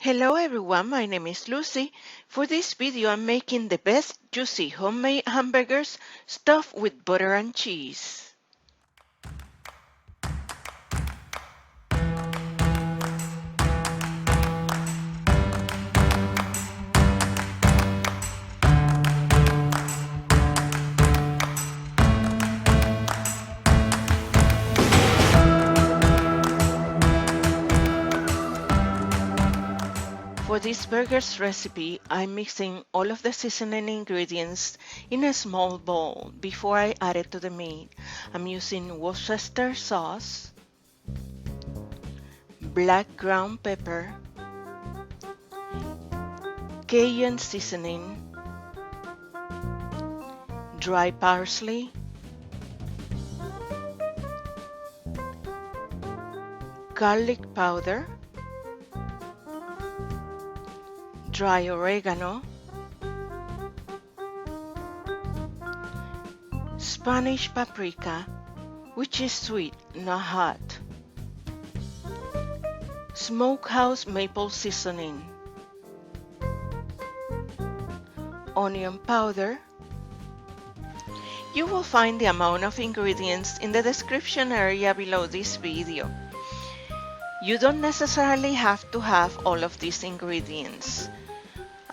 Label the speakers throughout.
Speaker 1: Hello everyone, my name is Lucy. For this video I'm making the best juicy homemade hamburgers stuffed with butter and cheese. For this burgers recipe, I'm mixing all of the seasoning ingredients in a small bowl before I add it to the meat. I'm using Worcester sauce, black ground pepper, Cajun seasoning, dry parsley, garlic powder, dry oregano, Spanish paprika, which is sweet, not hot, smokehouse maple seasoning, onion powder. You will find the amount of ingredients in the description area below this video. You don't necessarily have to have all of these ingredients.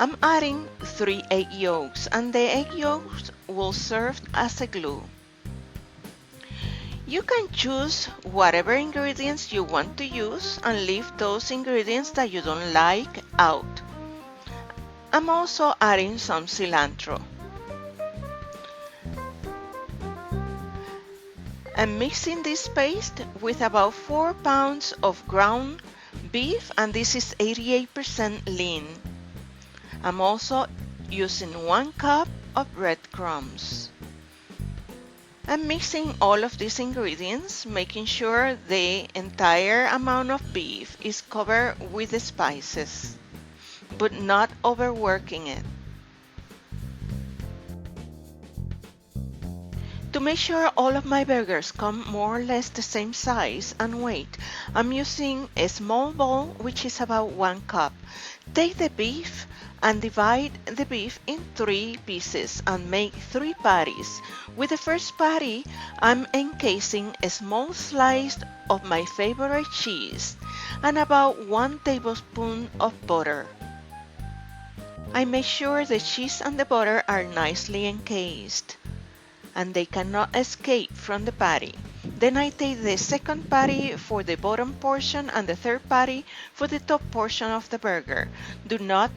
Speaker 1: I'm adding 3 egg yolks, and the egg yolks will serve as a glue. You can choose whatever ingredients you want to use and leave those ingredients that you don't like out. I'm also adding some cilantro. I'm mixing this paste with about 4 pounds of ground beef, and this is 88% lean. I'm also using 1 cup of breadcrumbs. I'm mixing all of these ingredients, making sure the entire amount of beef is covered with the spices, but not overworking it. To make sure all of my burgers come more or less the same size and weight, I'm using a small bowl, which is about 1 cup. Take the beef and divide the beef in 3 pieces and make 3 patties. With the first patty, I'm encasing a small slice of my favorite cheese and about 1 tablespoon of butter. I make sure the cheese and the butter are nicely encased and they cannot escape from the patty. Then I take the second patty for the bottom portion and the third patty for the top portion of the burger. Do not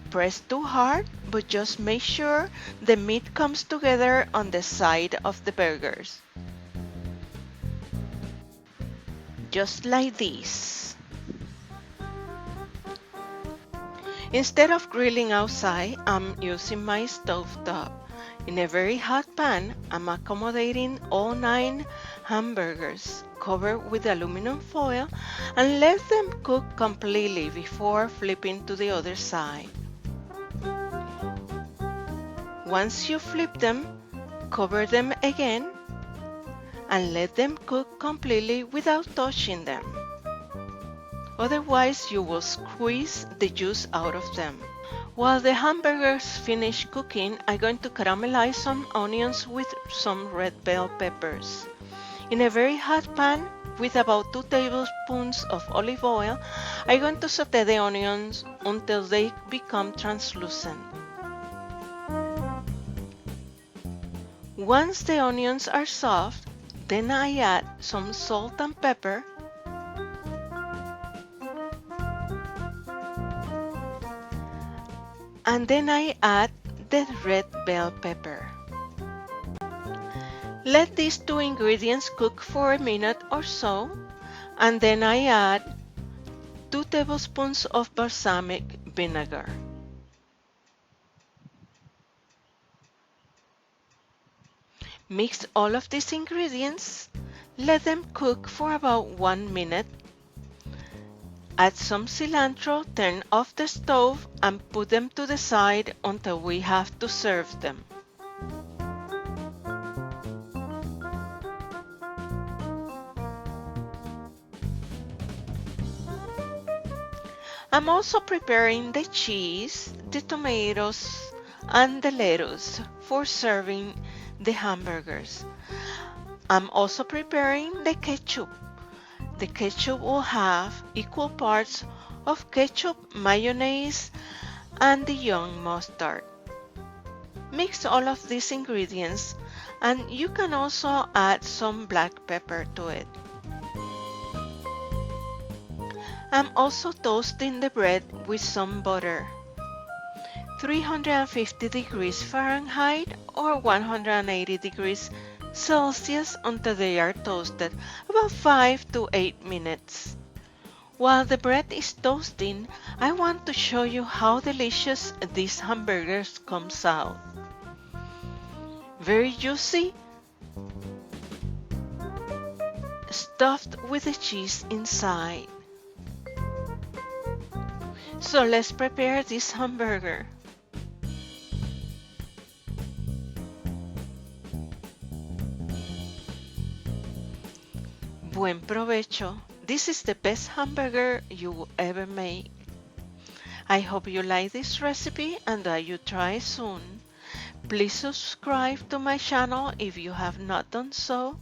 Speaker 1: press too hard, but just make sure the meat comes together on the side of the burgers. Just like this. Instead of grilling outside, I'm using my stovetop. In a very hot pan, I'm accommodating all 9 hamburgers covered with aluminum foil and let them cook completely before flipping to the other side. Once you flip them, cover them again and let them cook completely without touching them. Otherwise, you will squeeze the juice out of them. While the hamburgers finish cooking, I'm going to caramelize some onions with some red bell peppers. In a very hot pan with about 2 tablespoons of olive oil, I'm going to saute the onions until they become translucent. Once the onions are soft, then I add some salt and pepper, and then I add the red bell pepper. Let these 2 ingredients cook for a minute or so, and then I add 2 tablespoons of balsamic vinegar. Mix all of these ingredients, let them cook for about 1 minute. Add some cilantro, turn off the stove, and put them to the side until we have to serve them. I'm also preparing the cheese, the tomatoes, and the lettuce for serving the hamburgers. I'm also preparing the ketchup. The ketchup will have equal parts of ketchup, mayonnaise, and the young mustard. Mix all of these ingredients and you can also add some black pepper to it. I'm also toasting the bread with some butter. 350 degrees Fahrenheit or 180 degrees Celsius until they are toasted, about 5 to 8 minutes. While the bread is toasting, I want to show you how delicious these hamburgers comes out. Very juicy, stuffed with the cheese inside. So let's prepare this hamburger. Buen provecho. This is the best hamburger you will ever make. I hope you like this recipe and that you try it soon. Please subscribe to my channel if you have not done so,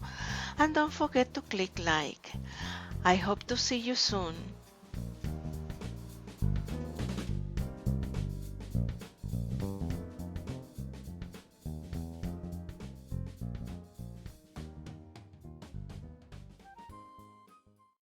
Speaker 1: and don't forget to click like. I hope to see you soon.